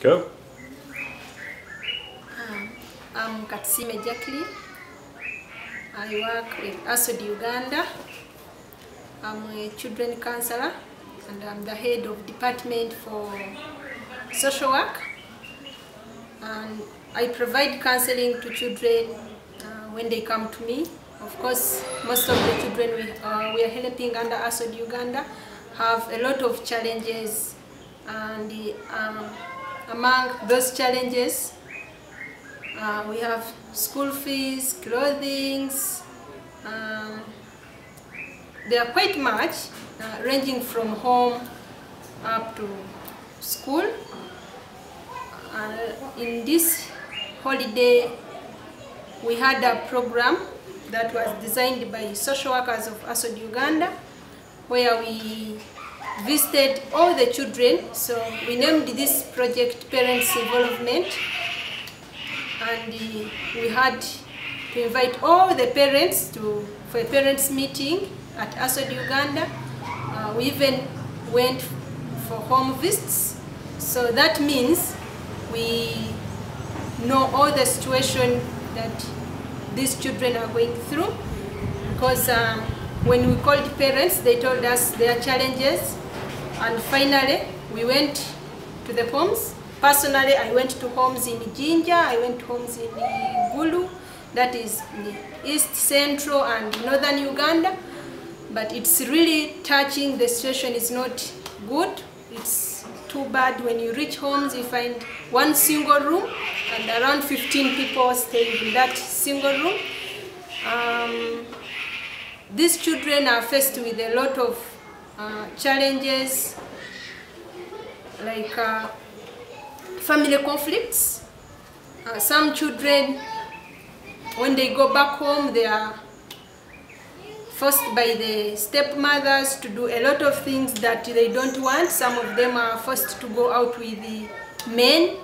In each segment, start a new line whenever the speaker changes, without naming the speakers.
Go.
I'm Katsime Jacqueline. I work with ASOD Uganda. I'm a children counselor and I'm the head of department for social work. And I provide counseling to children when they come to me. Of course, most of the children we are helping under ASOD Uganda have a lot of challenges, and among those challenges we have school fees, clothing. They are quite much, ranging from home up to school. In this holiday, we had a program that was designed by social workers of ASOD Uganda, where we visited all the children. So we named this project Parents Involvement, and we had to invite all the parents for a parents meeting at ASOD Uganda. We even went for home visits. So that means we know all the situation that these children are going through, because when we called parents, they told us their challenges, and finally we went to the homes. Personally, I went to homes in Jinja, I went to homes in Gulu, that is East, Central and Northern Uganda. But it's really touching. The situation is not good. It's too bad. When you reach homes, you find one single room and around 15 people staying in that single room. These children are faced with a lot of challenges, like family conflicts. Some children, when they go back home, they are forced by the stepmothers to do a lot of things that they don't want. Some of them are forced to go out with the men.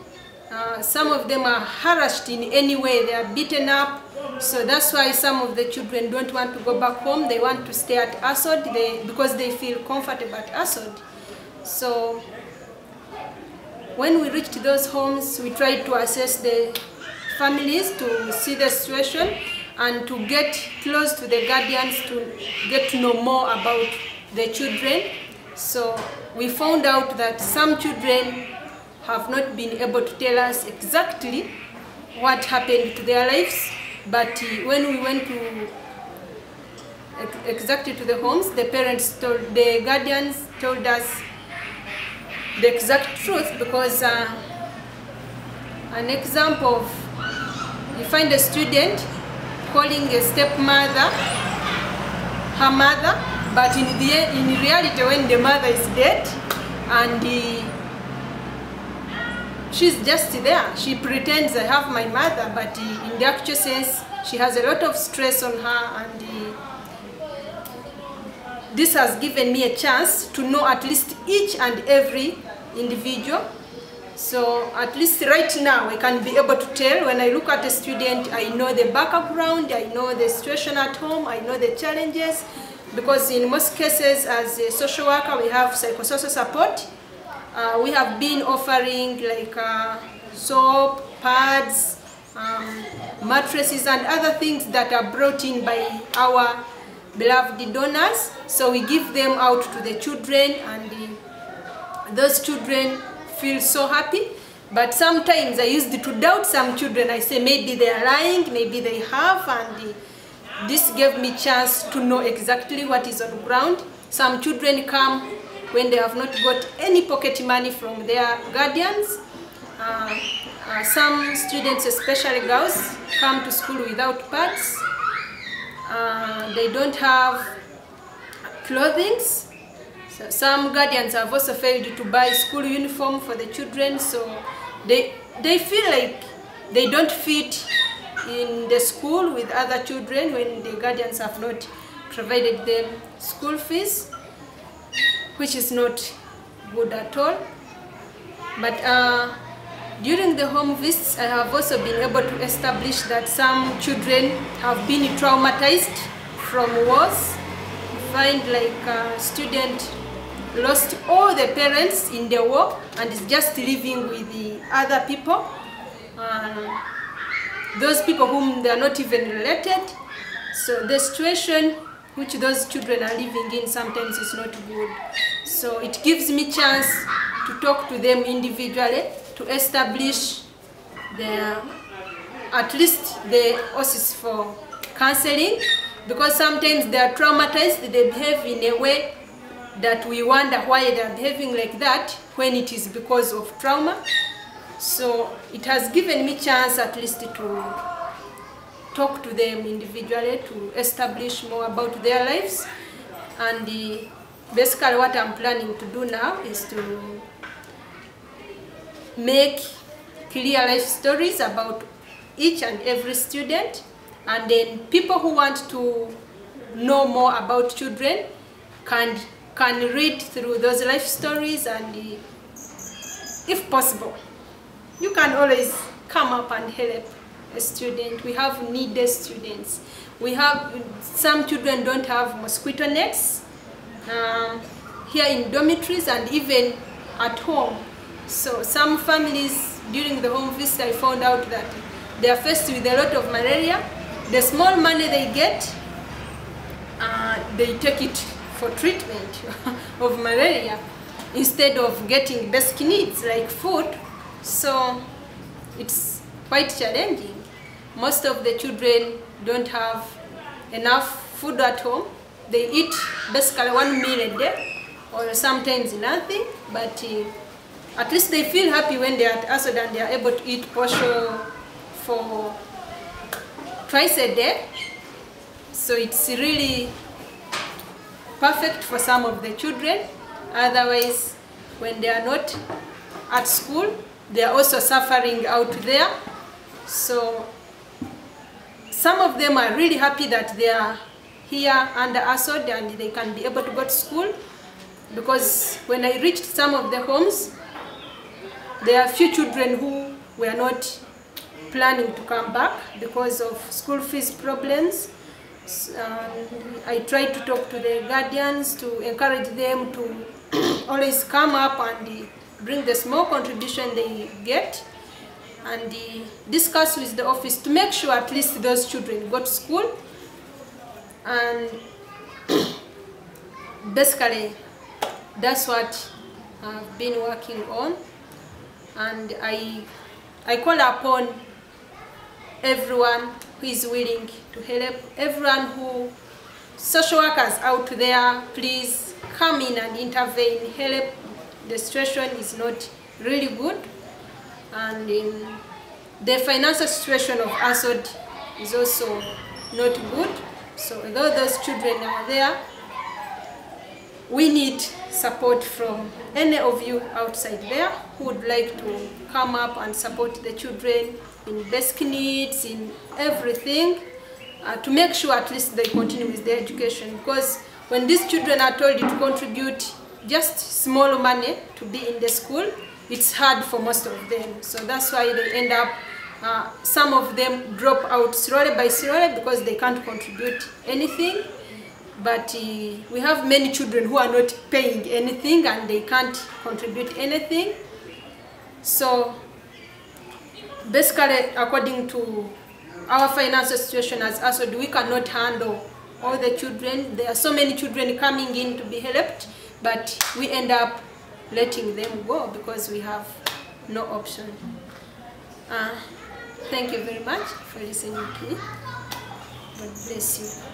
Some of them are harassed in any way. They are beaten up. So that's why some of the children don't want to go back home. They want to stay at ASOD because they feel comfortable at ASOD. So when we reached those homes, we tried to assess the families to see the situation and to get close to the guardians to get to know more about the children. So we found out that some children have not been able to tell us exactly what happened to their lives, but when we went to exactly to the homes, the guardians told us the exact truth, because an example of, you find a student calling a stepmother her mother, but in reality, when the mother is dead and she's just there, she pretends I have my mother, but in the actual sense, she has a lot of stress on her, and this has given me a chance to know at least each and every individual. So at least right now I can be able to tell, when I look at a student, I know the background, I know the situation at home, I know the challenges, because in most cases as a social worker we have psychosocial support. We have been offering like soap, pads, mattresses and other things that are brought in by our beloved donors. So we give them out to the children, and those children feel so happy. But sometimes I used to doubt some children. I say maybe they are lying, maybe they have, and this gave me chance to know exactly what is on the ground. Some children come when they have not got any pocket money from their guardians. Some students, especially girls, come to school without pads. They don't have clothing. So some guardians have also failed to buy school uniform for the children, so they feel like they don't fit in the school with other children when the guardians have not provided them school fees, which is not good at all. But during the home visits, I have also been able to establish that some children have been traumatized from wars. You find like a student lost all the parents in the war and is just living with the other people. Those people whom they are not even related. So the situation which those children are living in sometimes is not good. So it gives me chance to talk to them individually, to establish at least the OSIS for counseling, because sometimes they are traumatized, they behave in a way that we wonder why they are behaving like that when it is because of trauma. So it has given me chance at least to talk to them individually, to establish more about their lives. And basically what I'm planning to do now is to make clear life stories about each and every student, and then people who want to know more about children can read through those life stories, and if possible, you can always come up and help a student. We have needed students. We have some children don't have mosquito nets here in dormitories and even at home. So some families during the home visit, I found out that they are faced with a lot of malaria. The small money they get, they take it for treatment of malaria instead of getting basic needs like food. So it's quite challenging. Most of the children don't have enough food at home. They eat basically 1 meal a day or sometimes nothing, but at least they feel happy when they are at ASOD and they are able to eat posho for twice a day. So it's really perfect for some of the children. Otherwise, when they are not at school, they are also suffering out there. So some of them are really happy that they are here under ASOD and they can be able to go to school, because when I reached some of the homes, there are few children who were not planning to come back because of school fees problems. I tried to talk to the guardians to encourage them to always come up and bring the small contribution they get, and discuss with the office to make sure at least those children go to school. And basically that's what I've been working on, and I call upon everyone who is willing to help, everyone who, social workers out there, please come in and intervene, help. The situation is not really good, and the financial situation of ASOD is also not good. So although those children are there, we need support from any of you outside there who would like to come up and support the children in basic needs, in everything, to make sure at least they continue with their education. Because when these children are told to contribute just small money to be in the school, it's hard for most of them. So that's why they end up, some of them drop out slowly by slowly because they can't contribute anything. But we have many children who are not paying anything and they can't contribute anything. So basically, according to our financial situation as ASOD, we cannot handle all the children. There are so many children coming in to be helped, but we end up letting them go because we have no option. Thank you very much for listening to me. God bless you.